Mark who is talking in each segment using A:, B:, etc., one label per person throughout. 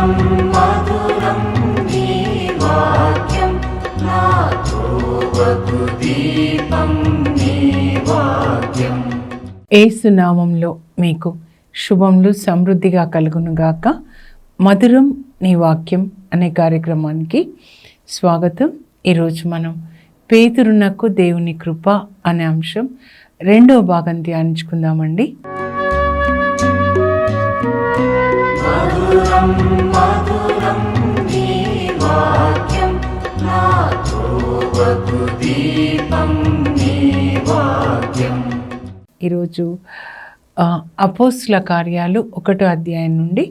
A: మధురం మధురం నీ వాక్యం, నా త్రోవకు దీపం నీ వాక్యం.
B: యేసు నామంలో మీకు శుభములు సమృద్ధిగా కలుగునుగాక. మధురం నీ వాక్యం అనే కార్యక్రమానికి స్వాగతం. ఈరోజు మనం పేతురునకు దేవుని కృప అనే అంశం రెండవ భాగం ధ్యానించుకుందామండి.
A: మధురం మధురం నీ వాక్యం, నా త్రోవకు దీపం నీ వాక్యం.
B: ఈరోజు అపోస్తుల కార్యాలు 1వ అధ్యాయం నుండి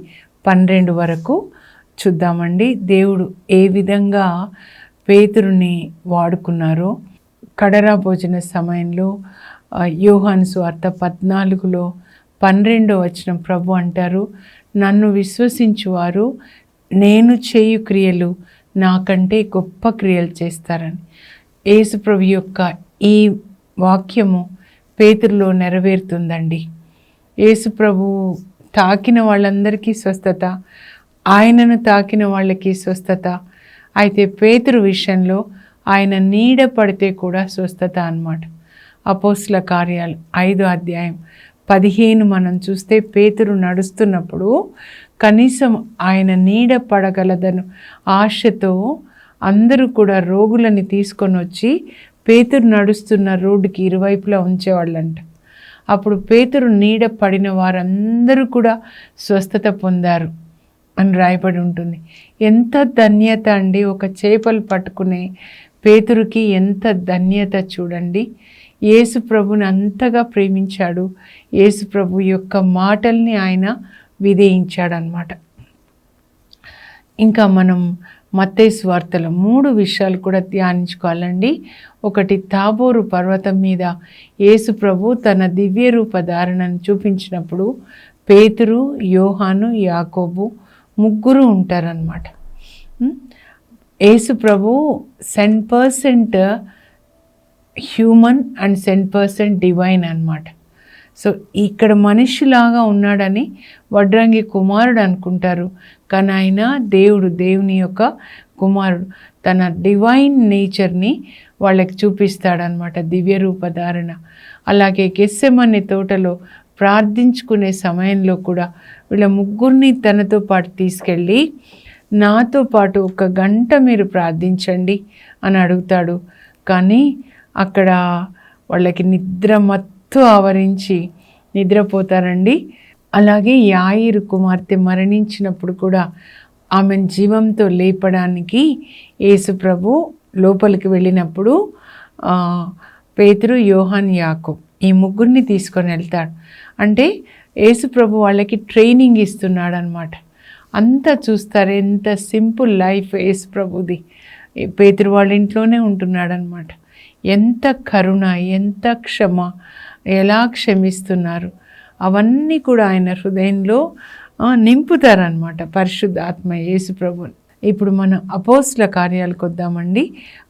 B: 12 వరకు చూద్దామండి. దేవుడు ఏ విధంగా పేతురుని వాడుకున్నారో, కడరా భోజన సమయంలో యోహాను సువార్త 14లో 12వ వచనం ప్రభు అంటారు, నన్ను విశ్వసించువారు నేను చేయు క్రియలు నాకంటే గొప్ప క్రియలు చేస్తారని. యేసు ప్రభు యొక్క ఈ వాక్యము పేతురులో నెరవేరుతుందండి. యేసు ప్రభు తాకిన వాళ్ళందరికీ స్వస్థత, ఆయనను తాకిన వాళ్ళకి స్వస్థత. అయితే పేతురు విషయంలో ఆయన నీడ పడితే కూడా స్వస్థత అన్నమాట. అపోస్తుల కార్యాలు 5వ అధ్యాయం 15 మనం చూస్తే పేతురు నడుస్తున్నప్పుడు కనీసం ఆయన నీడ పడగలదను ఆశతో అందరూ కూడా రోగులని తీసుకొని వచ్చి పేతురు నడుస్తున్న రోడ్డుకి ఇరువైపులా ఉంచేవాళ్ళంట. అప్పుడు పేతురు నీడ పడిన వారందరూ కూడా స్వస్థత పొందారు అని రాయబడి ఉంటుంది. ఎంత ధన్యత అండి! ఒక చేపలు పట్టుకునే పేతురుకి ఎంత ధన్యత చూడండి. యేసు ప్రభుని అంతగా ప్రేమించాడు. యేసు ప్రభు యొక్క మాటల్ని ఆయన విధేయించాడనమాట. ఇంకా మనం మత్తయి సువార్తలో 3 విషయాలు కూడా ధ్యానించుకోవాలండి. ఒకటి, తాబోరు పర్వతం మీద యేసు ప్రభు తన దివ్య రూప ధారణను చూపించినప్పుడు పేతురు, యోహాను, యాకోబు ముగ్గురు ఉంటారనమాట. యేసు ప్రభు 100% హ్యూమన్ అండ్ 100% డివైన్ అన్నమాట. సో ఇక్కడ మనిషిలాగా ఉన్నాడని వడ్రంగి కుమారుడు అనుకుంటారు, కానీ ఆయన దేవుని యొక్క కుమారుడు. తన డివైన్ నేచర్ని వాళ్ళకి చూపిస్తాడనమాట దివ్య రూపధారణ. అలాగే గెత్సెమనే తోటలో ప్రార్థించుకునే సమయంలో కూడా వీళ్ళ ముగ్గురిని తనతో పాటు తీసుకెళ్ళి, నాతో పాటు 1 గంట మీరు ప్రార్థించండి అని అడుగుతాడు. కానీ అక్కడ వాళ్ళకి నిద్ర మత్తు ఆవరించి నిద్రపోతారండి. అలాగే యాయిరు కుమార్తె మరణించినప్పుడు కూడా ఆమెను జీవంతో లేపడానికి యేసు ప్రభు లోపలికి వెళ్ళినప్పుడు పేతురు, యోహాను, యాకోబు ఈ ముగ్గురిని తీసుకొని వెళ్తాడు. అంటే యేసు ప్రభు వాళ్ళకి ట్రైనింగ్ ఇస్తున్నాడు అనమాట. అంతా చూస్తారు, ఎంత సింపుల్ లైఫ్ యేసు ప్రభుది. పేతురు వాళ్ళ ఇంట్లోనే ఉంటున్నాడనమాట. ఎంత కరుణ, ఎంత క్షమ, ఎలా క్షమిస్తున్నారు, అవన్నీ కూడా ఆయన హృదయంలో నింపుతారనమాట పరిశుద్ధాత్మ యేసు ప్రభుని. ఇప్పుడు మనం అపోస్తుల కార్యాలకు వద్దామండి.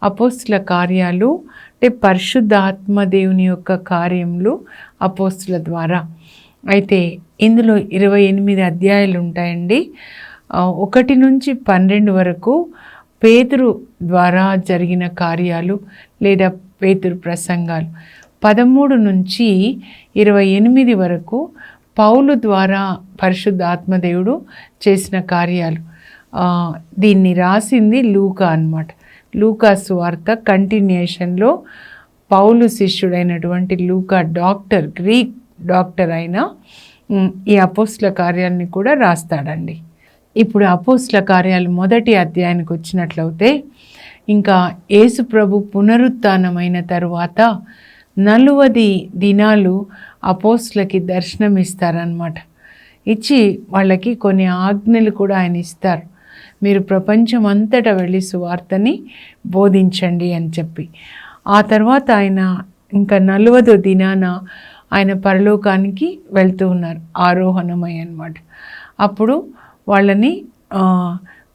B: అపోస్తుల కార్యాలు అంటే పరిశుద్ధాత్మ దేవుని యొక్క కార్యములు అపోస్తుల ద్వారా. అయితే ఇందులో 28 అధ్యాయాలు ఉంటాయండి. 1 నుంచి 12 వరకు పేతురు ద్వారా జరిగిన కార్యాలు లేదా పేతురు ప్రసంగాలు. 13 నుంచి 28 వరకు పౌలు ద్వారా పరిశుద్ధాత్మదేవుడు చేసిన కార్యాలు. దీన్ని రాసింది లూకా అన్నమాట. లూకా సువార్త కంటిన్యూషన్లో పౌలు శిష్యుడైనటువంటి లూకా గ్రీక్ డాక్టర్ అయిన ఈ అపోస్తుల కార్యాలని కూడా రాస్తాడండి. ఇప్పుడు అపోస్తుల కార్యాలు 1వ అధ్యాయానికి వచ్చినట్లయితే, ఇంకా యేసు ప్రభు పునరుత్థానమైన తరువాత 40 దినాలు అపోస్తులకి దర్శనం ఇస్తారనమాట. ఇచ్చి వాళ్ళకి కొన్ని ఆజ్ఞలు కూడా ఆయన ఇస్తారు. మీరు ప్రపంచం అంతటా వెళ్ళి సువార్తని బోధించండి అని చెప్పి. ఆ తర్వాత ఆయన ఇంకా 40వ దినాన ఆయన పరలోకానికి వెళ్తూ ఉన్నారు, ఆరోహణమై అన్నమాట. అప్పుడు వాళ్ళని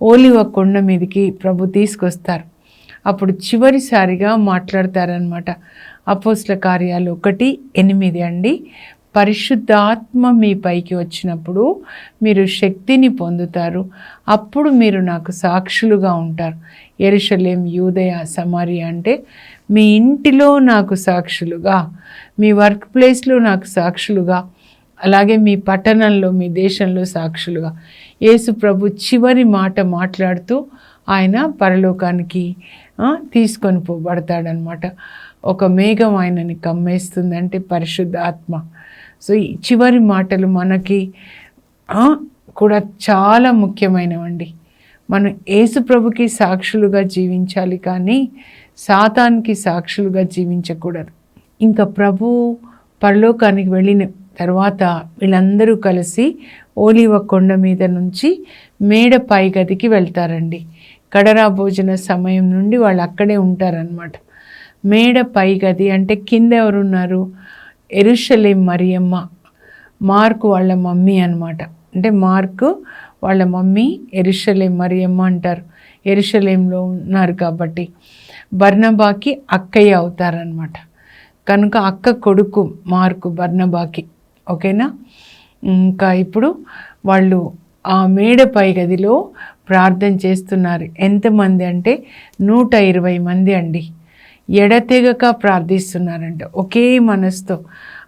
B: ఓలివ కొండ మీదకి ప్రభు తీసుకొస్తారు. అప్పుడు చివరిసారిగా మాట్లాడతారనమాట. అపోస్తుల కార్యాలు 1:8 అండి. పరిశుద్ధాత్మ మీ పైకి వచ్చినప్పుడు మీరు శక్తిని పొందుతారు. అప్పుడు మీరు నాకు సాక్షులుగా ఉంటారు. యెరూషలేం, యూదయ, సమరియా అంటే మీ ఇంటిలో నాకు సాక్షులుగా, మీ వర్క్ ప్లేస్లో నాకు సాక్షులుగా, అలాగే మీ పట్టణంలో, మీ దేశంలో సాక్షులుగా. యేసు ప్రభు చివరి మాట మాట్లాడుతూ ఆయన పరలోకానికి తీసుకొని పోబడతాడనమాట. ఒక మేఘం ఆయనని కమ్మేస్తుందంటే పరిశుద్ధ ఆత్మ. సో ఈ చివరి మాటలు మనకి కూడా చాలా ముఖ్యమైనవండి. మనం యేసు ప్రభుకి సాక్షులుగా జీవించాలి, కానీ సాతానికి సాక్షులుగా జీవించకూడదు. ఇంకా ప్రభు పరలోకానికి వెళ్ళిన తర్వాత వీళ్ళందరూ కలిసి ఓలివ కొండ మీద నుంచి మేడ పై గదికి వెళ్తారండి. కడరా భోజన సమయం నుండి వాళ్ళు అక్కడే ఉంటారనమాట. మేడ పై గది అంటే కింద ఎవరున్నారు? యెరూషలేం మరియమ్మ, మార్కు వాళ్ళ మమ్మీ అనమాట. అంటే మార్కు వాళ్ళ మమ్మీ యెరూషలేం మరియమ్మ అంటారు. యెరూషలేంలో ఉన్నారు కాబట్టి బర్నబాకి అక్కయ్య అవుతారనమాట. కనుక అక్క కొడుకు మార్కు బర్నబాకి. ఓకేనా? ఇంకా ఇప్పుడు వాళ్ళు ఆ మేడ పై గదిలో ప్రార్థన చేస్తున్నారు. ఎంతమంది అంటే 120 మంది అండి. ఎడతెగక ప్రార్థిస్తున్నారంట ఒకే మనసుతో.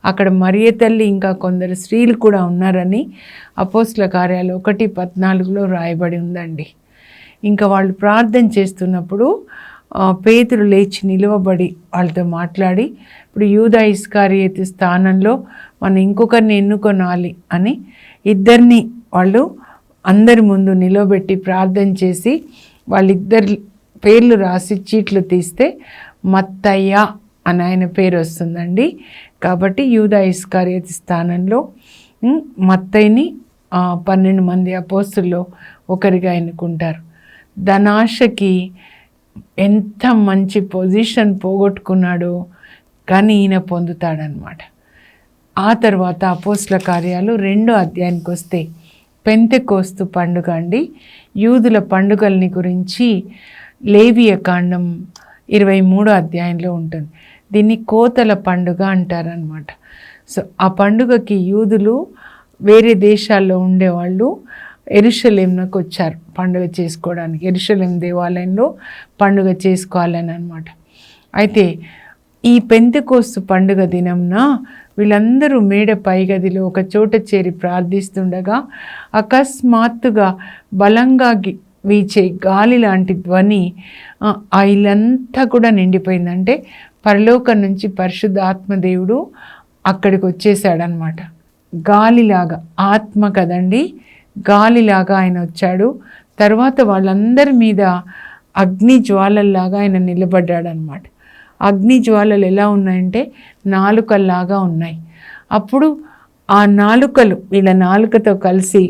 B: అక్కడ మరియ తల్లి ఇంకా కొందరు స్త్రీలు కూడా ఉన్నారని అపోస్తల కార్యాలు 1:14 రాయబడి ఉందండి. ఇంకా వాళ్ళు ప్రార్థన చేస్తున్నప్పుడు పేతురు లేచి నిలువబడి వాళ్ళతో మాట్లాడి, ఇప్పుడు యూదా ఇస్కారియోతు స్థానంలో మనం ఇంకొకరిని ఎన్నుకొనాలి అని ఇద్దరిని వాళ్ళు అందరి ముందు నిలబెట్టి ప్రార్థన చేసి వాళ్ళిద్దరి పేర్లు రాసి చీట్లు తీస్తే మత్తయ్య అని ఆయన పేరు వస్తుందండి. కాబట్టి యూదా ఇస్కారియోతు స్థానంలో మత్తయిని 12 మంది అపోస్తుల్లో ఒకరిగా ఎన్నుకుంటారు. ధనాశకి ఎంత మంచి పొజిషన్ పోగొట్టుకున్నాడో కానీ ఈయన పొందుతాడనమాట. ఆ తర్వాత అపోస్తల కార్యాలు 2వ అధ్యాయానికి వస్తే పెంతెకోస్తు పండుగ అండి. యూదుల పండుగల్ని గురించి లేవియ కాండం 23వ అధ్యాయంలో ఉంటుంది. దీన్ని కోతల పండుగ అంటారనమాట. సో ఆ పండుగకి యూదులు వేరే దేశాల్లో ఉండేవాళ్ళు యెరూషలేంకి వచ్చారు పండుగ చేసుకోవడానికి. యెరూషలేం దేవాలయంలో పండుగ చేసుకోవాలని అనమాట. అయితే ఈ పెంతెకోస్తు పండుగ దినంన వీళ్ళందరూ మేడ పై గదిలో ఒక చోట చేరి ప్రార్థిస్తుండగా అకస్మాత్తుగా బలంగా వీచే గాలి లాంటి ధ్వని ఆ ఇల్లంతా కూడా నిండిపోయిందంటే పరలోకం నుంచి పరిశుద్ధ ఆత్మదేవుడు అక్కడికి వచ్చేసాడనమాట. గాలిలాగా, ఆత్మ కదండి, గాలిలాగా ఆయన వచ్చాడు. తర్వాత వాళ్ళందరి మీద అగ్ని జ్వాలల్లాగా ఆయన నిలబడ్డాడనమాట. అగ్ని జ్వాలలు ఎలా ఉన్నాయంటే నాలుకల్లాగా ఉన్నాయి. అప్పుడు ఆ నాలుకలు వీళ్ళ నాలుకతో కలిసి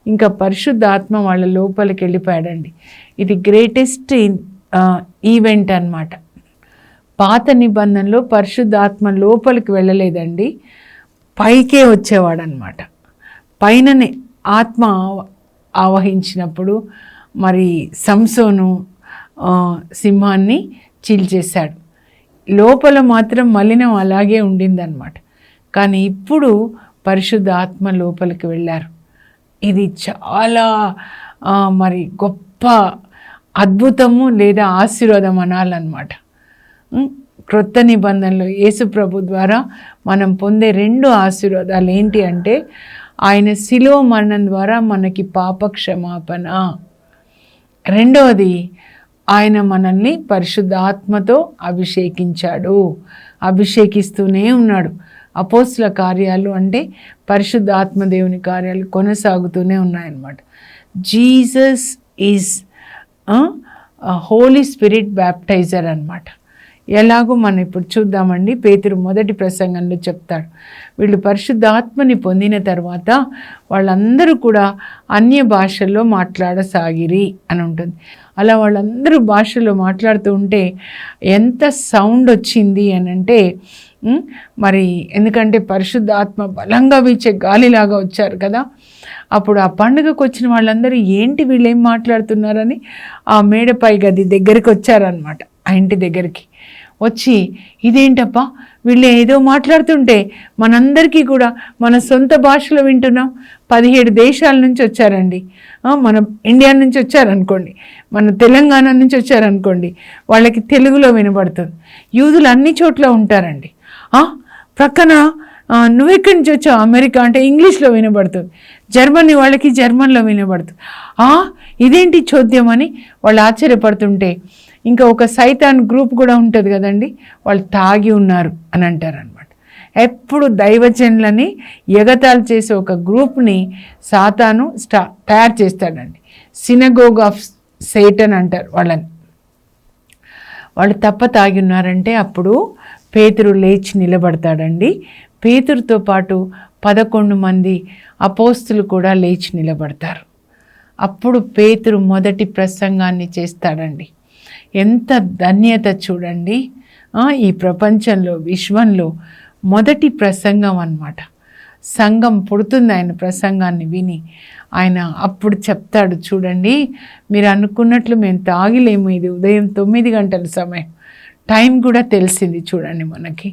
B: ఇంకా పరిశుద్ధాత్మ వాళ్ళ లోపలికి వెళ్ళిపోయాడండి. ఇది గ్రేటెస్ట్ ఈవెంట్ అన్నమాట. పాత నిబంధనలో పరిశుద్ధాత్మ లోపలికి వెళ్ళలేదండి, పైకే వచ్చేవాడనమాట. పైననే ఆత్మ ఆవహించినప్పుడు మరి సంసోను సింహాన్ని చీల్చేశాడు. లోపల మాత్రం మలినం అలాగే ఉండిందనమాట. కానీ ఇప్పుడు పరిశుద్ధ ఆత్మ లోపలికి వెళ్ళారు. ఇది చాలా మరి గొప్ప అద్భుతము లేదా ఆశీర్వాదం అనాలన్నమాట. క్రొత్త నిబంధనలో యేసు ప్రభు ద్వారా మనం పొందే 2 ఆశీర్వాదాలు ఏంటి అంటే, ఆయన శిలువ మరణం ద్వారా మనకి పాప క్షమాపణ. రెండవది, ఆయన మనల్ని పరిశుద్ధ ఆత్మతో అభిషేకించాడు, అభిషేకిస్తూనే ఉన్నాడు. అపోస్తల కార్యాలు అంటే పరిశుద్ధ ఆత్మదేవుని కార్యాలు కొనసాగుతూనే ఉన్నాయన్నమాట. జీసస్ ఈజ్ హోలీ స్పిరిట్ బ్యాప్టైజర్ అన్నమాట. ఎలాగో మనం ఇప్పుడు చూద్దామండి. పేతురు మొదటి ప్రసంగంలో చెప్తాడు, వీళ్ళు పరిశుద్ధ ఆత్మని పొందిన తర్వాత వాళ్ళందరూ కూడా అన్య భాషల్లో మాట్లాడసాగిరి అని ఉంటుంది. అలా వాళ్ళందరూ భాషలో మాట్లాడుతూ ఉంటే ఎంత సౌండ్ వచ్చింది అని అంటే, మరి ఎందుకంటే పరిశుద్ధ ఆత్మ బలంగా వీచే గాలిలాగా వచ్చారు కదా. అప్పుడు ఆ పండుగకు వచ్చిన వాళ్ళందరూ ఏంటి వీళ్ళు ఏం మాట్లాడుతున్నారని ఆ మేడపై గది దగ్గరికి వచ్చారనమాట. ఆ ఇంటి దగ్గరికి వచ్చి, ఇదేంటప్పా వీళ్ళు ఏదో మాట్లాడుతుంటే మనందరికీ కూడా మన సొంత భాషలో వింటున్నాం. 17 దేశాల నుంచి వచ్చారండి. మన ఇండియా నుంచి వచ్చారనుకోండి, మన తెలంగాణ నుంచి వచ్చారనుకోండి, వాళ్ళకి తెలుగులో వినబడుతుంది. యూదులు అన్ని చోట్ల ఉంటారండి. ప్రక్కన నువ్వెక్కడి నుంచి వచ్చావు, అమెరికా అంటే ఇంగ్లీష్లో వినబడుతుంది. జర్మనీ వాళ్ళకి జర్మన్లో వినబడుతుంది. ఇదేంటి చోద్యం అని వాళ్ళు ఆశ్చర్యపడుతుంటే, ఇంకా ఒక సైతాన్ గ్రూప్ కూడా ఉంటుంది కదండి, వాళ్ళు తాగి ఉన్నారు అని అంటారనమాట. ఎప్పుడు దైవజనులని ఎగతాళి చేసే ఒక గ్రూప్ని సాతాను తయారు చేస్తాడండి. సినగోగ్ ఆఫ్ సేటన్ అంటారు వాళ్ళని. వాళ్ళు తప్ప తాగి ఉన్నారంటే అప్పుడు పేతురు లేచి నిలబడతాడండి. పేతురుతో పాటు 11 మంది అపోస్తులు కూడా లేచి నిలబడతారు. అప్పుడు పేతురు మొదటి ప్రసంగాన్ని చేస్తాడండి. ఎంత ధన్యత చూడండి. ఈ ప్రపంచంలో, విశ్వంలో మొదటి ప్రసంగం అన్నమాట. సంఘం పుడుతుంది ఆయన ప్రసంగాన్ని విని. ఆయన అప్పుడు చెప్తాడు, చూడండి మీరు అనుకున్నట్లు మేము తాగిలేము, ఇది ఉదయం 9 గంటల సమయం, టైం కూడా తెలిసింది చూడండి మనకి.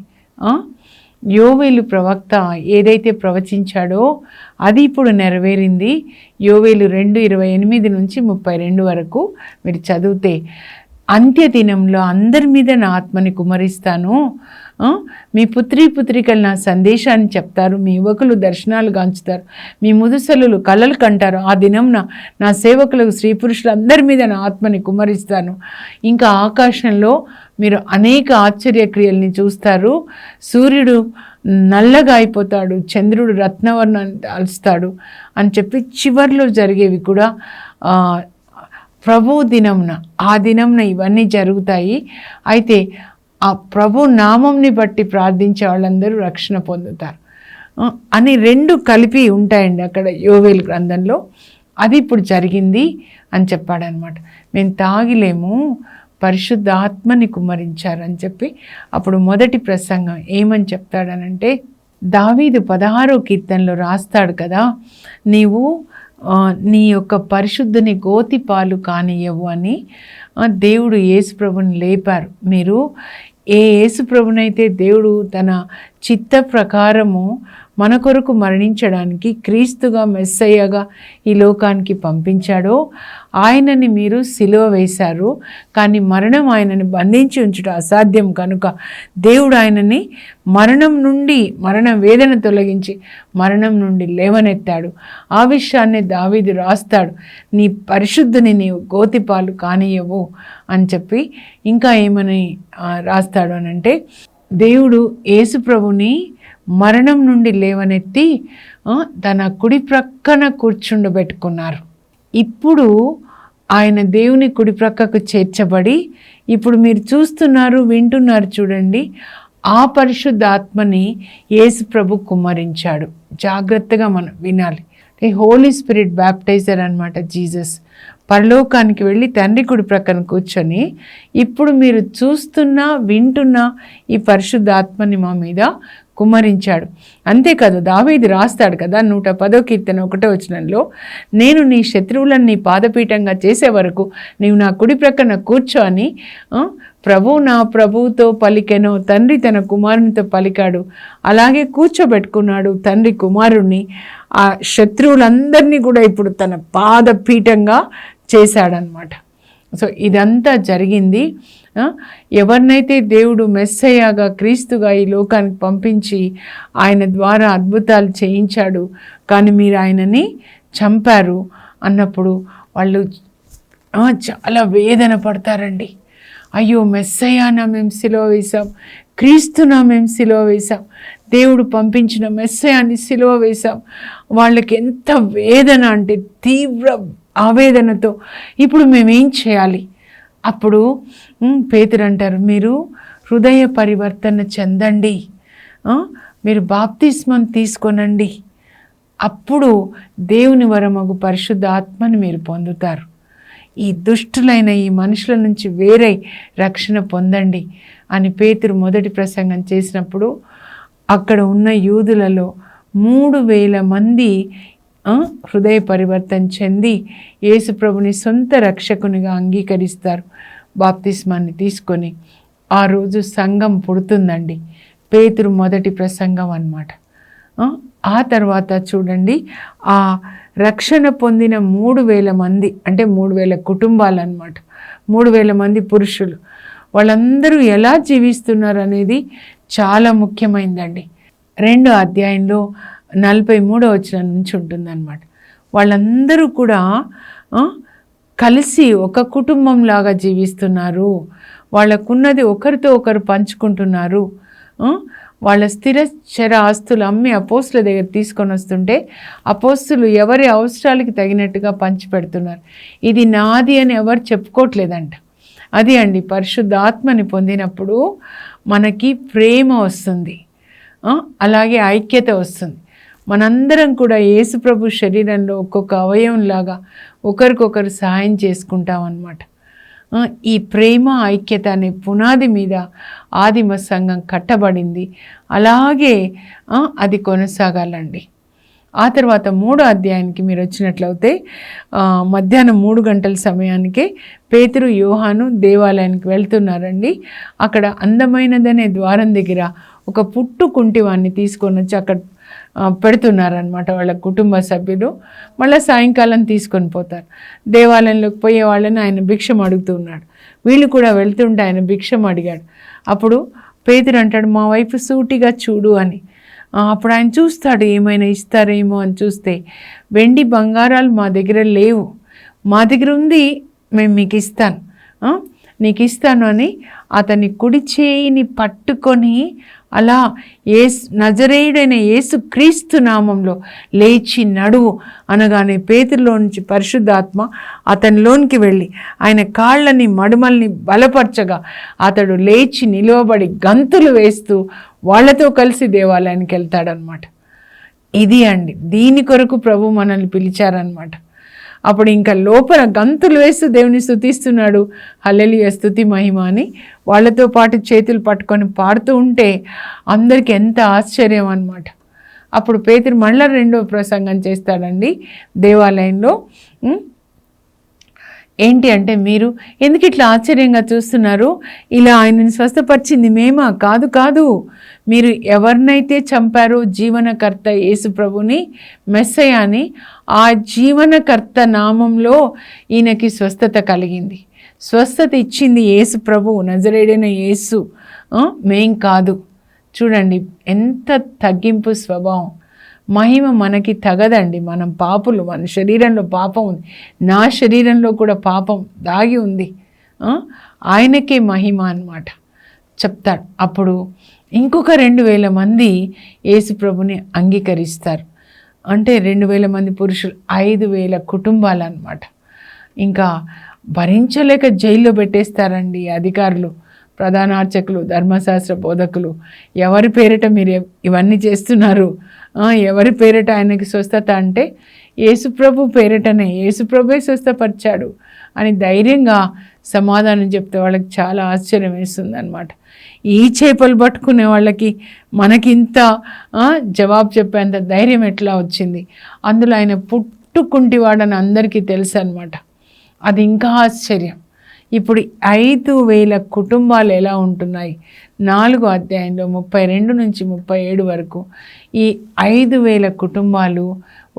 B: యోవేలు ప్రవక్త ఏదైతే ప్రవచించాడో అది ఇప్పుడు నెరవేరింది. యోవేలు 2:28 నుంచి 32 వరకు మీరు చదివితే, అంత్య దినంలో అందరి మీద నా ఆత్మని కుమరిస్తాను, మీ పుత్రికలు నా సందేశాన్ని చెప్తారు, మీ యువకులు దర్శనాలు గాంచుతారు, మీ ముదుసలులు కలలు కంటారు. ఆ దినంన నా సేవకులకు స్త్రీ పురుషులు అందరి మీద నా ఆత్మని కుమరిస్తాను. ఇంకా ఆకాశంలో మీరు అనేక ఆశ్చర్యక్రియల్ని చూస్తారు. సూర్యుడు నల్లగా అయిపోతాడు, చంద్రుడు రత్నవర్ణాన్ని దాల్స్తాడు అని చెప్పి చివర్లో జరిగేవి కూడా ప్రభు దినంన, ఆ దినంన ఇవన్నీ జరుగుతాయి. అయితే ఆ ప్రభు నామంని బట్టి ప్రార్థించే వాళ్ళందరూ రక్షణ పొందుతారు అని 2 కలిపి ఉంటాయండి అక్కడ యోవేలు గ్రంథంలో. అది ఇప్పుడు జరిగింది అని చెప్పాడనమాట. మేము తాగిలేము, పరిశుద్ధ ఆత్మని కుమ్మరించారని చెప్పి అప్పుడు మొదటి ప్రసంగం ఏమని చెప్తాడనంటే, దావీదు 16వ కీర్తనలో రాస్తాడు కదా, నీవు నీ యొక్క పరిశుద్ధుని గోతిపాలు కానియవు అని దేవుడు యేసుప్రభుని లేపారు. మీరు ఏ యేసుప్రభునైతే దేవుడు తన చిత్త ప్రకారము మన కొరకు మరణించడానికి క్రీస్తుగా మెస్సయ్యగా ఈ లోకానికి పంపించాడో ఆయనని మీరు సిలువ వేశారు. కానీ మరణం ఆయనని బంధించి ఉంచడం అసాధ్యం కనుక దేవుడు ఆయనని మరణ వేదన తొలగించి మరణం నుండి లేవనెత్తాడు. ఆ విషయాన్ని దావీదు రాస్తాడు, నీ పరిశుద్ధుని నీవు గోతిపాలు కానియవు అని చెప్పి. ఇంకా ఏమని రాస్తాడు అనంటే, దేవుడు యేసుప్రభుని మరణం నుండి లేవనెత్తి తన కుడి ప్రక్కన కూర్చుండబెట్టుకున్నారు. ఇప్పుడు ఆయన దేవుని కుడి ప్రక్కకు చేర్చబడి ఇప్పుడు మీరు చూస్తున్నారు, వింటున్నారు చూడండి. ఆ పరిశుద్ధ ఆత్మని యేసు ప్రభు కుమ్మరించాడు. జాగ్రత్తగా మనం వినాలి. హోలీ స్పిరిట్ బ్యాప్టైజర్ అన్నమాట జీసస్. పరలోకానికి వెళ్ళి తండ్రి కుడి ప్రక్కన కూర్చొని ఇప్పుడు మీరు చూస్తున్నా వింటున్నా ఈ పరిశుద్ధ ఆత్మని మా మీద కుమ్మరించాడు. అంతేకాదు దావీదు రాస్తాడు కదా 110వ కీర్తన 1వ వచనంలో, నేను నీ శత్రువులను నీ పాదపీఠంగా చేసే వరకు నీవు నా కుడి ప్రక్కన కూర్చో అని ప్రభు నా ప్రభువుతో పలికెనో, తండ్రి తన కుమారునితో పలికాడు. అలాగే కూర్చోబెట్టుకున్నాడు తండ్రి కుమారుణ్ణి. ఆ శత్రువులందరినీ కూడా ఇప్పుడు తన పాదపీఠంగా చేశాడనమాట. సో ఇదంతా జరిగింది. ఎవరినైతే దేవుడు మెస్సయ్యగా క్రీస్తుగా ఈ లోకానికి పంపించి ఆయన ద్వారా అద్భుతాలు చేయించాడు, కానీ మీరు ఆయనని చంపారు అన్నప్పుడు వాళ్ళు చాలా వేదన పడతారండి. అయ్యో మెస్సయ్యానా మేము సిలువ వేశాం, క్రీస్తునా మేము సిలువ వేశాం, దేవుడు పంపించిన మెస్సయాన్ని సిలువ వేశాం. వాళ్ళకి ఎంత వేదన అంటే తీవ్ర ఆవేదనతో ఇప్పుడు మేమేం చేయాలి? అప్పుడు పేతురు అంటారు, మీరు హృదయ పరివర్తన చెందండి, మీరు బాప్తిస్మం తీసుకొనండి, అప్పుడు దేవుని వరమగు పరిశుద్ధ ఆత్మని మీరు పొందుతారు. ఈ దుష్టులైన ఈ మనుషుల నుంచి వేరై రక్షణ పొందండి అని పేతురు మొదటి ప్రసంగం చేసినప్పుడు అక్కడ ఉన్న యూదులలో 3,000 మంది హృదయ పరివర్తన చెంది యేసుప్రభుని సొంత రక్షకునిగా అంగీకరిస్తారు. బాప్తిస్మాన్ని తీసుకొని ఆ రోజు సంఘం పుడుతుందండి. పేతురు మొదటి ప్రసంగం అన్నమాట. ఆ తర్వాత చూడండి, ఆ రక్షణ పొందిన 3,000 మంది, అంటే 3,000 కుటుంబాలు అన్నమాట, 3,000 మంది పురుషులు, వాళ్ళందరూ ఎలా జీవిస్తున్నారు అనేది చాలా ముఖ్యమైనదండి. 2వ అధ్యాయంలో 43వ వచనం నుంచి ఉంటుందన్నమాట. వాళ్ళందరూ కూడా కలిసి ఒక కుటుంబంలాగా జీవిస్తున్నారు. వాళ్ళకున్నది ఒకరితో ఒకరు పంచుకుంటున్నారు. వాళ్ళ స్థిరచర ఆస్తులు అమ్మి అపోస్తుల దగ్గర తీసుకొని వస్తుంటే అపోస్తులు ఎవరి అవసరాలకి తగినట్టుగా పంచిపెడుతున్నారు. ఇది నాది అని ఎవరు చెప్పుకోవట్లేదంట. అది అండి, పరిశుద్ధాత్మని పొందినప్పుడు మనకి ప్రేమ వస్తుంది, అలాగే ఐక్యత వస్తుంది. మనందరం కూడా యేసుప్రభు శరీరంలో ఒక్కొక్క అవయవంలాగా ఒకరికొకరు సహాయం చేసుకుంటాం అన్నమాట. ఈ ప్రేమ ఐక్యత అనే పునాది మీద ఆదిమ సంఘం కట్టబడింది. అలాగే అది కొనసాగాలండి. ఆ తర్వాత 3వ అధ్యాయానికి మీరు వచ్చినట్లయితే మధ్యాహ్నం 3 గంటల సమయానికే పేతురు యోహాను దేవాలయానికి వెళ్తున్నారండి. అక్కడ అందమైనదనే ద్వారం దగ్గర ఒక పుట్టుకుంటివాన్ని తీసుకొని వచ్చి అక్కడ పెడుతున్నారనమాట వాళ్ళ కుటుంబ సభ్యులు. మళ్ళీ సాయంకాలం తీసుకొని పోతారు. దేవాలయంలోకి పోయే వాళ్ళని ఆయన భిక్షం అడుగుతున్నాడు. వీళ్ళు కూడా వెళ్తుంటే ఆయన భిక్షం అడిగాడు. అప్పుడు పేతురు అంటాడు, మా వైపు సూటిగా చూడు అని. అప్పుడు ఆయన చూస్తాడు, ఏమైనా ఇస్తారేమో అని. చూస్తే వెండి బంగారాలు మా దగ్గర లేవు, మా దగ్గర ఉంది, మేము మీకు ఇస్తాను, నీకు ఇస్తాను అని అతని కుడి చేయిని పట్టుకొని అలా నజరేయుడైన యేసు క్రీస్తు నామంలో లేచి నడువు అనగానే పేతురులో నుంచి పరిశుద్ధాత్మ అతనిలోనికి వెళ్ళి ఆయన కాళ్ళని మడుమల్ని బలపరచగా అతడు లేచి నిలువబడి గంతులు వేస్తూ వాళ్ళతో కలిసి దేవాలయానికి వెళ్తాడనమాట. ఇది అండి, దీని కొరకు ప్రభు మనల్ని పిలిచారనమాట. అప్పుడు ఇంకా లోపల గంతులు వేస్తూ దేవుని స్తుతిస్తున్నాడు, హల్లెలూయా స్తుతి మహిమ అని. వాళ్ళతో పాటు చేతులు పట్టుకొని పాడుతూ ఉంటే అందరికీ ఎంత ఆశ్చర్యం అన్నమాట. అప్పుడు పేతురు మళ్ళీ 2వ ప్రసంగం చేస్తాడండి దేవాలయంలో. ఏంటి అంటే, మీరు ఎందుకు ఇట్లా ఆశ్చర్యంగా చూస్తున్నారు? ఇలా ఆయనను స్వస్థపరిచింది మేమా? కాదు, మీరు ఎవరినైతే చంపారో జీవనకర్త యేసు ప్రభుని, మెస్సయాని, ఆ జీవనకర్త నామంలో ఈయనకి స్వస్థత కలిగింది. స్వస్థత ఇచ్చింది యేసు ప్రభు, నజరేయుడైన యేసు, మేం కాదు. చూడండి ఎంత తగ్గింపు స్వభావం. మహిమ మనకి తగదండి, మనం పాపులు, మన శరీరంలో పాపం ఉంది, నా శరీరంలో కూడా పాపం దాగి ఉంది. ఆయనకే మహిమ అన్నమాట చెప్తాడు. అప్పుడు ఇంకొక 2,000 మంది యేసు ప్రభుని అంగీకరిస్తారు. అంటే 2,000 మంది పురుషులు, 5,000 కుటుంబాలు అన్నమాట. ఇంకా భరించలేక జైల్లో పెట్టేస్తారండి అధికారులు, ప్రధాన అర్చకులు, ధర్మశాస్త్ర బోధకులు. ఎవరి పేరిట మీరు ఇవన్నీ చేస్తున్నారు? ఎవరి పేరిట ఆయనకి స్వస్థత అంటే యేసుప్రభు పేరిటనే, యేసుప్రభే స్వస్థపరిచాడు అని ధైర్యంగా సమాధానం చెప్తే వాళ్ళకి చాలా ఆశ్చర్యం వేస్తుంది అనమాట. ఈ చేపలు పట్టుకునే వాళ్ళకి మనకింత జవాబు చెప్పేంత ధైర్యం ఎట్లా వచ్చింది? అందులో ఆయన పుట్టుకుంటివాడని అందరికీ తెలుసు అనమాట. అది ఇంకా ఆశ్చర్యం. ఇప్పుడు 5,000 కుటుంబాలు ఎలా ఉంటున్నాయి? 4వ అధ్యాయంలో 32 నుంచి 37 వరకు ఈ 5,000 కుటుంబాలు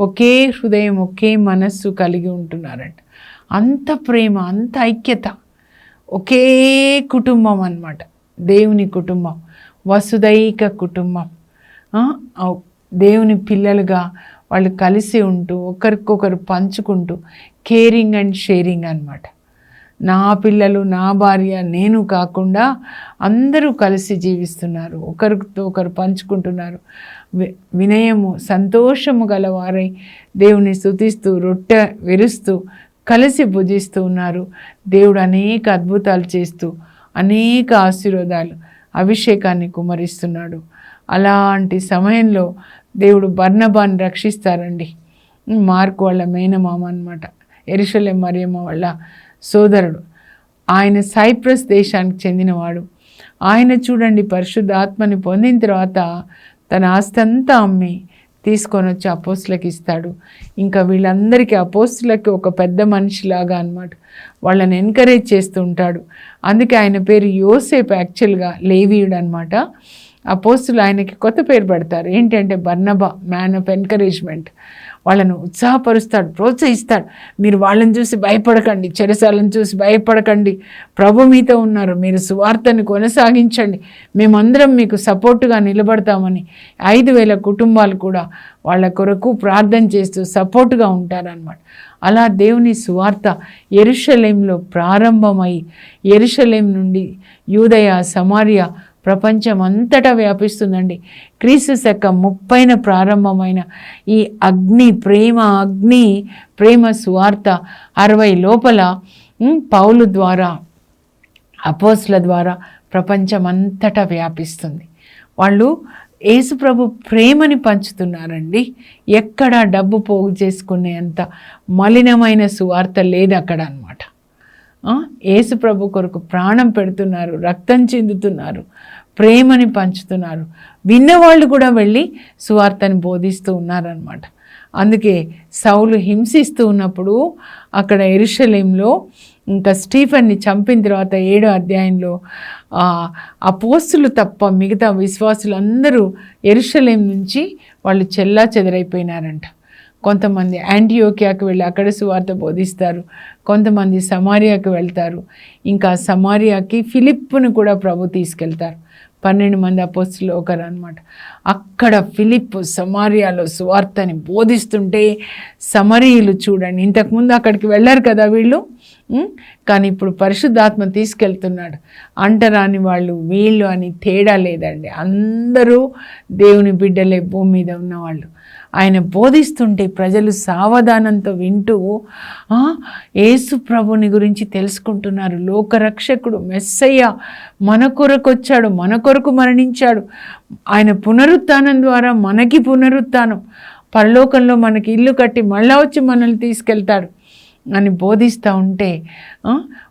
B: ఒకే హృదయం, ఒకే మనస్సు కలిగి ఉంటున్నారంట. అంత ప్రేమ, అంత ఐక్యత, ఒకే కుటుంబం అన్నమాట. దేవుని కుటుంబం, వసుదైక కుటుంబం. దేవుని పిల్లలుగా వాళ్ళు కలిసి ఉంటూ ఒకరికొకరు పంచుకుంటూ కేరింగ్ అండ్ షేరింగ్ అన్నమాట. నా పిల్లలు, నా భార్య, నేను కాకుండా అందరూ కలిసి జీవిస్తున్నారు, ఒకరితో ఒకరు పంచుకుంటున్నారు. వినయము, సంతోషము గలవారై దేవుని స్తుతిస్తూ రొట్టె విరుస్తూ కలిసి భుజిస్తూ ఉన్నారు. దేవుడు అనేక అద్భుతాలు చేస్తూ అనేక ఆశీర్వాదాలు, అభిషేకాన్ని కుమరిస్తున్నాడు. అలాంటి సమయంలో దేవుడు బర్నబాని రక్షిస్తారండి. మార్కు వాళ్ళ మేనమామ అన్నమాట, యెరూషలేం మరియమ్మ వాళ్ళ సోదరుడు. ఆయన సైప్రస్ దేశానికి చెందినవాడు. ఆయన చూడండి పరిశుద్ధాత్మని పొందిన తర్వాత తన ఆస్తంతా అమ్మి తీసుకొని వచ్చి అపోస్తులకు ఇస్తాడు. ఇంకా వీళ్ళందరికీ అపోస్తులకి ఒక పెద్ద మనిషిలాగా అన్నమాట, వాళ్ళని ఎంకరేజ్ చేస్తూ ఉంటాడు. అందుకే ఆయన పేరు యోసేపు, యాక్చువల్గా లేవీయుడు అనమాట. అపోస్తులు ఆయనకి కొత్త పేరు పెడతారు. ఏంటంటే బర్నబా, మ్యాన్ ఆఫ్ ఎంకరేజ్మెంట్. వాళ్ళను ఉత్సాహపరుస్తాడు, ప్రోత్సహిస్తాడు. మీరు వాళ్ళని చూసి భయపడకండి, చెరసాలను చూసి భయపడకండి, ప్రభు మీతో ఉన్నారు, మీరు సువార్తని కొనసాగించండి, మేమందరం మీకు సపోర్టుగా నిలబడతామని 5,000 కుటుంబాలు కూడా వాళ్ళ కొరకు ప్రార్థన చేస్తూ సపోర్టుగా ఉంటారన్నమాట. అలా దేవుని సువార్త యెరూషలేంలో ప్రారంభమై యెరూషలేం నుండి యూదయ, సమరియా, ప్రపంచం అంతటా వ్యాపిస్తుందండి. క్రీస్తు శకం 30న ప్రారంభమైన ఈ అగ్ని ప్రేమ సువార్త 60 లోపల పౌలు ద్వారా, అపోస్తుల ద్వారా ప్రపంచం అంతటా వ్యాపిస్తుంది. వాళ్ళు యేసుప్రభు ప్రేమని పంచుతున్నారండి. ఎక్కడ డబ్బు పోగు చేసుకునే అంత మలినమైన సువార్త లేదు అక్కడ అన్నమాట. యేసుప్రభు కొరకు ప్రాణం పెడుతున్నారు, రక్తం చిందుతున్నారు, ప్రేమని పంచుతున్నారు. విన్నవాళ్ళు కూడా వెళ్ళి సువార్తని బోధిస్తూ ఉన్నారనమాట. అందుకే సౌలు హింసిస్తూ ఉన్నప్పుడు అక్కడ యెరూషలేంలో ఇంకా స్టీఫెన్ని చంపిన తర్వాత 7వ అధ్యాయంలో అపోస్తులు తప్ప మిగతా విశ్వాసులందరూ యెరూషలేం నుంచి వాళ్ళు చెల్లా చెదరైపోయినారంట. కొంతమంది యాంటియోకియాకి వెళ్ళి అక్కడ సువార్త బోధిస్తారు, కొంతమంది సమారియాకి వెళ్తారు. ఇంకా సమారియాకి ఫిలిప్పును కూడా ప్రభు తీసుకెళ్తారు. 12 మంది అపోస్తులు ఒకరు అనమాట. అక్కడ ఫిలిప్పు సమారియాలో సువార్తని బోధిస్తుంటే సమరీయులు చూడండి, ఇంతకుముందు అక్కడికి వెళ్ళారు కదా వీళ్ళు, కానీ ఇప్పుడు పరిశుద్ధాత్మ తీసుకెళ్తున్నాడు. అంటరాని వాళ్ళు వీళ్ళు అని తేడా లేదండి, అందరూ దేవుని బిడ్డలే భూమి మీద ఉన్నవాళ్ళు. ఆయన బోధిస్తుంటే ప్రజలు సావధానంతో వింటూ యేసు ప్రభుని గురించి తెలుసుకుంటున్నారు. లోకరక్షకుడు మెస్సయ్య మన కొరకు వచ్చాడు, మన కొరకు మరణించాడు, ఆయన పునరుత్థానం ద్వారా మనకి పునరుత్థానం, పరలోకంలో మనకి ఇల్లు కట్టి మళ్ళా వచ్చి మనల్ని తీసుకెళ్తాడు అని బోధిస్తూ ఉంటే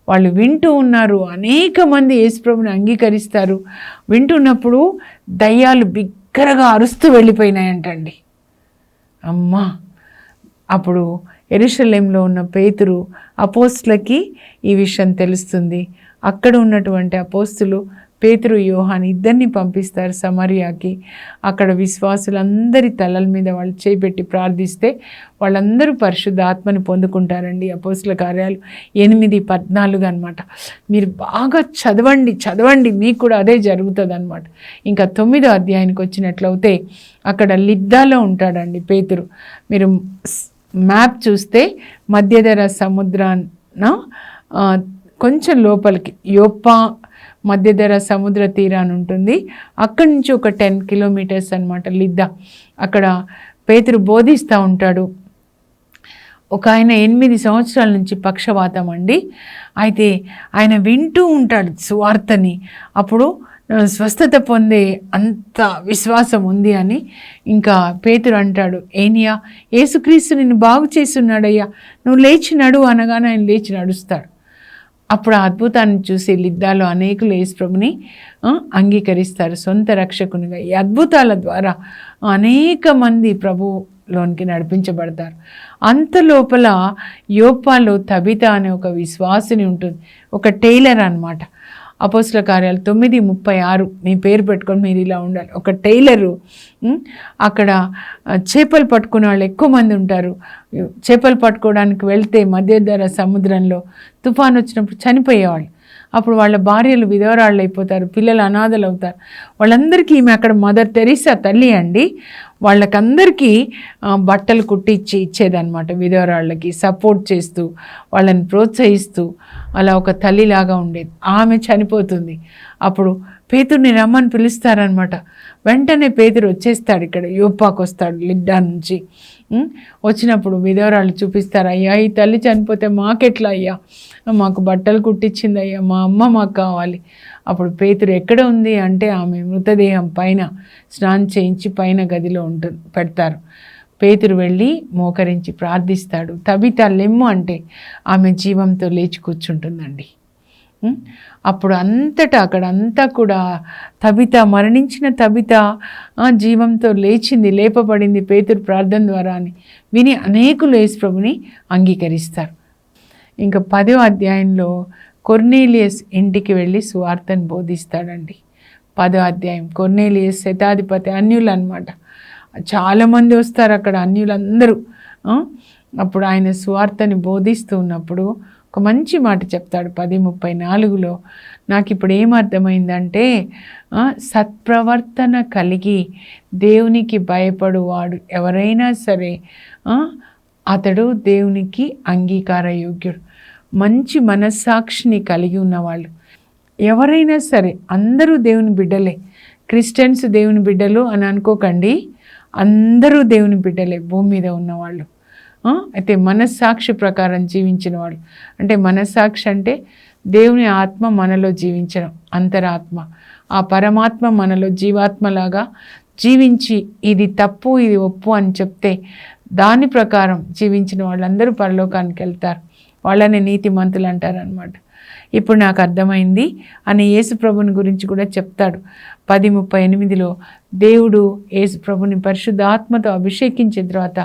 B: వాళ్ళు వింటూ ఉన్నారు. అనేక మంది యేసుప్రభుని అంగీకరిస్తారు. వింటున్నప్పుడు దయ్యాలు బిగ్గరగా అరుస్తూ వెళ్ళిపోయినాయంటండి. అమ్మా, అప్పుడు యెరూషలేంలో ఉన్న పేతురు అపోస్తులకి ఈ విషయం తెలుస్తుంది. అక్కడ ఉన్నటువంటి అపోస్తులు పేతురు, యోహాను ఇద్దరిని పంపిస్తారు సమరియాకి. అక్కడ విశ్వాసులందరి తలల మీద వాళ్ళు చేపెట్టి ప్రార్థిస్తే వాళ్ళందరూ పరిశుద్ధ ఆత్మని పొందుకుంటారండి. అపోస్తుల కార్యాలు 8:14 అనమాట. మీరు బాగా చదవండి మీకు కూడా అదే జరుగుతుంది అనమాట. ఇంకా 9వ అధ్యాయానికి వచ్చినట్లయితే అక్కడ లిద్దాలో ఉంటాడండి పేతురు. మీరు మ్యాప్ చూస్తే మధ్యధరా సముద్రాన కొంచెం లోపలికి యోప్పా మధ్యధరా సముద్ర తీరాన్ని ఉంటుంది. అక్కడి నుంచి ఒక 10 కిలోమీటర్స్ అనమాట లిద్దా. అక్కడ పేతురు బోధిస్తూ ఉంటాడు. ఒక ఆయన 8 సంవత్సరాల నుంచి పక్షవాతం అండి. అయితే ఆయన వింటూ ఉంటాడు సువార్తని. అప్పుడు స్వస్థత పొందే అంత విశ్వాసం ఉంది అని ఇంకా పేతురు అంటాడు, ఏనియా యేసుక్రీస్తు నిన్ను బాగు చేస్తున్నాడయ్యా, నువ్వు లేచి నడు అనగానే ఆయన లేచి నడుస్తాడు. అప్పుడు ఆ అద్భుతాన్ని చూసి లిద్దాలో అనేకులు యేసుప్రభుని అంగీకరిస్తారు సొంత రక్షకునిగా. ఈ అద్భుతాల ద్వారా అనేక మంది ప్రభులోనికి నడిపించబడతారు. అంత లోపల యోపాలో తబితా అనే ఒక విశ్వాసిని ఉంటుంది, ఒక టైలర్ అన్నమాట. అపోస్తుల కార్యాలు 9:36 మీ పేరు పెట్టుకొని మీరు ఇలా ఉండాలి. ఒక టైలరు అక్కడ చేపలు పట్టుకునే వాళ్ళు ఎక్కువ మంది ఉంటారు. చేపలు పట్టుకోవడానికి వెళ్తే మధ్యధరా సముద్రంలో తుఫాను వచ్చినప్పుడు చనిపోయేవాళ్ళు. అప్పుడు వాళ్ళ భార్యలు విధవరాళ్ళు అయిపోతారు, పిల్లలు అనాథలు అవుతారు. వాళ్ళందరికీ ఈమె అక్కడ మదర్ తెరీసా తల్లి అండి. వాళ్ళకందరికీ బట్టలు కుట్టించి ఇచ్చేదన్నమాట. విధవరాళ్ళకి సపోర్ట్ చేస్తూ వాళ్ళని ప్రోత్సహిస్తూ అలా ఒక తల్లిలాగా ఉండేది. ఆమె చనిపోతుంది. అప్పుడు పేతుర్ని రమ్మని పిలుస్తారనమాట. వెంటనే పేతురు వచ్చేస్తాడు, ఇక్కడ యోపాకు వస్తాడు లిడ్డా నుంచి. వచ్చినప్పుడు విధవరాళ్ళు చూపిస్తారు, అయ్యా ఈ తల్లి చనిపోతే మాకెట్లా అయ్యా, మాకు బట్టలు కుట్టించింది అయ్యా, మా అమ్మ మాకు కావాలి. అప్పుడు పేతురు ఎక్కడ ఉంది అంటే ఆమె మృతదేహం పైన స్నానం చేయించి పైన గదిలో పెడతారు. పేతురు వెళ్ళి మోకరించి ప్రార్థిస్తాడు. తబితా లెమ్ము అంటే ఆమె జీవంతో లేచి కూర్చుంటుందండి. అప్పుడు అక్కడంతా కూడా తబితా, మరణించిన తబితా జీవంతో లేచింది, లేపబడింది పేతురు ప్రార్థన ద్వారా అని విని అనేకులు యేసుప్రభుని అంగీకరిస్తారు. ఇంకా 10వ అధ్యాయంలో కొర్నేలియస్ ఇంటికి వెళ్ళి సువార్తను బోధిస్తాడండి. 10వ అధ్యాయం. కొర్నేలియస్ శతాధిపతి, అన్యులు అనమాట. చాలామంది వస్తారు అక్కడ, అన్యులందరూ. అప్పుడు ఆయన సువార్తని బోధిస్తూ ఉన్నప్పుడు ఒక మంచి మాట చెప్తాడు 10:34లో. నాకు ఇప్పుడు ఏమర్థమైందంటే, సత్ప్రవర్తన కలిగి దేవునికి భయపడువాడు ఎవరైనా సరే అతడు దేవునికి అంగీకారయోగ్యుడు. మంచి మనస్సాక్షిని కలిగి ఉన్నవాళ్ళు ఎవరైనా సరే, అందరూ దేవుని బిడ్డలే. క్రిస్టియన్స్ దేవుని బిడ్డలు అని అనుకోకండి, అందరూ దేవుని బిడ్డలే భూమి మీద ఉన్నవాళ్ళు. అయితే మనస్సాక్షి ప్రకారం జీవించిన వాళ్ళు, అంటే మనస్సాక్షి అంటే దేవుని ఆత్మ మనలో జీవించడం, అంతరాత్మ. ఆ పరమాత్మ మనలో జీవాత్మలాగా జీవించి ఇది తప్పు ఇది ఒప్పు అని చెప్తే దాని ప్రకారం జీవించిన వాళ్ళందరూ పరలోకానికి వెళ్తారు. వాళ్ళని నీతిమంతులు అంటారనమాట. ఇప్పుడు నాకు అర్థమైంది అని యేసు ప్రభుని గురించి కూడా చెప్తాడు 10:38లో. దేవుడు యేసు ప్రభుని పరిశుద్ధాత్మతో అభిషేకించిన తర్వాత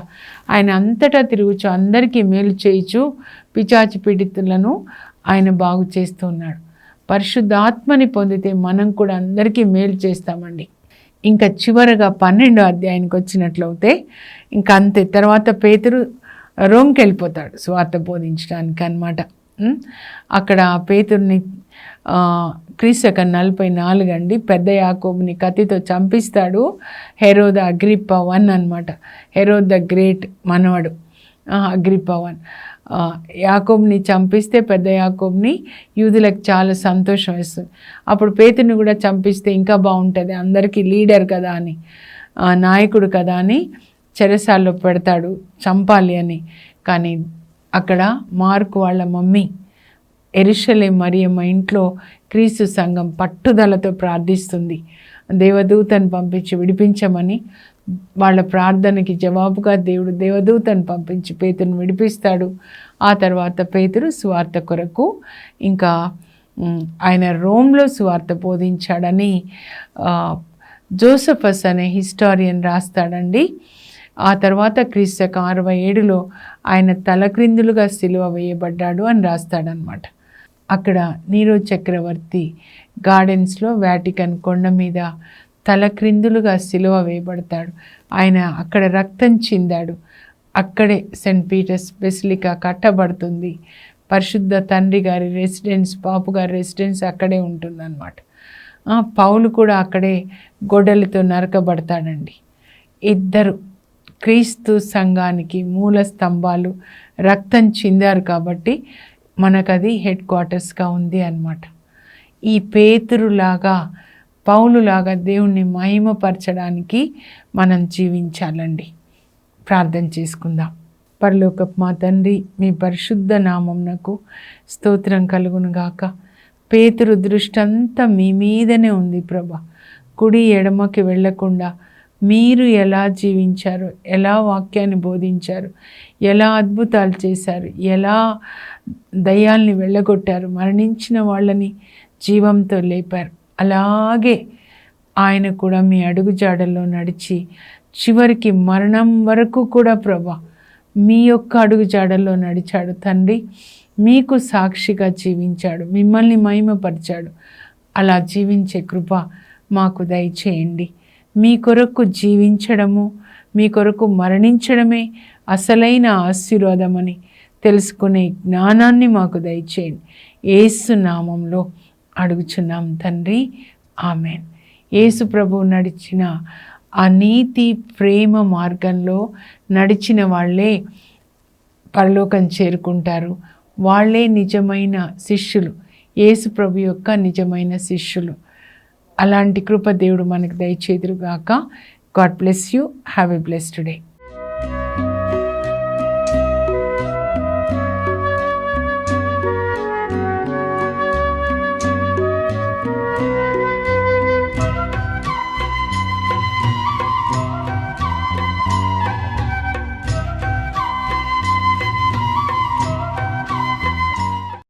B: ఆయన అంతటా తిరుగుచు అందరికీ మేలు చేయుచు పిశాచ పీడితులను ఆయన బాగు చేస్తూ ఉన్నాడు. పరిశుద్ధాత్మని పొందితే మనం కూడా అందరికీ మేలు చేస్తామండి. ఇంకా చివరగా 12వ అధ్యాయానికి వచ్చినట్లయితే ఇంకా అంతే. తర్వాత పేతురు రోమ్కి వెళ్ళిపోతాడు సువార్త బోధించడానికి అనమాట. అక్కడ పేతుర్ని క్రీస్తు 44 అండి పెద్ద యాకోబుని కత్తితో చంపిస్తాడు. హెరోద అగ్రిప్పా 1 అనమాట. హెరోద్ ద గ్రేట్ మనవడు అగ్రిప్పా 1 యాకోబుని చంపిస్తే, పెద్ద యాకోబుని, యూదులకు చాలా సంతోషం వేస్తుంది. అప్పుడు పేతుర్ని కూడా చంపిస్తే ఇంకా బాగుంటుంది, అందరికీ లీడర్ కదా అని, నాయకుడు కదా అని చెరసాల్లో పెడతాడు చంపాలి అని. కానీ అక్కడ మార్కు వాళ్ళ మమ్మీ యెరూషలేము మరియమ్మ ఇంట్లో క్రీస్తు సంఘం పట్టుదలతో ప్రార్థిస్తుంది. దేవదూతను పంపించి విడిపించమని. వాళ్ళ ప్రార్థనకి జవాబుగా దేవుడు దేవదూతను పంపించి పేతురుని విడిపిస్తాడు. ఆ తర్వాత పేతురు సువార్త కొరకు ఇంకా ఆయన రోమ్లో సువార్త బోధించాడని జోసఫస్ అనే హిస్టారియన్ రాస్తాడండి. ఆ తర్వాత క్రీస్తు 67లో ఆయన తలక్రిందులుగా సిలువ వేయబడ్డాడు అని రాస్తాడనమాట. అక్కడ నీరో చక్రవర్తి గార్డెన్స్లో వాటికన్ కొండ మీద తలక్రిందులుగా సిలువ వేయబడతాడు. ఆయన అక్కడ రక్తం చిందాడు. అక్కడే సెయింట్ పీటర్స్ బెసిలికా కట్టబడుతుంది. పరిశుద్ధ తండ్రి గారి రెసిడెన్స్, పాపు గారి రెసిడెన్స్ అక్కడే ఉంటుందన్నమాట. పౌలు కూడా అక్కడే గొడ్డలితో నరకబడతాడండి. ఇద్దరు క్రీస్తు సంఘానికి మూల స్తంభాలు రక్తం చిందారు కాబట్టి మనకది హెడ్ క్వార్టర్స్గా ఉంది అన్నమాట. ఈ పేతురులాగా పౌలులాగా దేవుణ్ణి మహిమపరచడానికి మనం జీవించాలండి. ప్రార్థన చేసుకుందాం. పరలోకపు మా తండ్రి, మీ పరిశుద్ధ నామమునకు స్తోత్రం కలుగును గాక. పేతురు దృష్టి అంతా మీ మీదనే ఉంది ప్రభా. కుడి ఎడమకి వెళ్ళకుండా మీరు ఎలా జీవించారు, ఎలా వాక్యాన్ని బోధించారు, ఎలా అద్భుతాలు చేశారు, ఎలా దయ్యాల్ని వెళ్ళగొట్టారు, మరణించిన వాళ్ళని జీవంతో లేపారు. అలాగే ఆయన కూడా మీ అడుగుజాడల్లో నడిచి చివరికి మరణం వరకు కూడా ప్రభా మీ యొక్క అడుగుజాడల్లో నడిచాడు తండ్రి. మీకు సాక్షిగా జీవించాడు, మిమ్మల్ని మహిమపరిచాడు. అలా జీవించే కృప మాకు దయచేయండి. మీ కొరకు జీవించడము, మీ కొరకు మరణించడమే అసలైన ఆశీర్వాదమని తెలుసుకునే జ్ఞానాన్ని మాకు దయచేయండి. యేసు నామంలో అడుగుచున్నాం తండ్రి, ఆమెన్. యేసు ప్రభువు నడిచిన ఆ నీతి ప్రేమ మార్గంలో నడిచిన వాళ్ళే పరలోకం చేరుకుంటారు. వాళ్ళే నిజమైన శిష్యులు, యేసు ప్రభు యొక్క నిజమైన శిష్యులు. అలాంటి కృప దేవుడు మనకు దయచేదురుగాక. God bless you. Have a blessed day.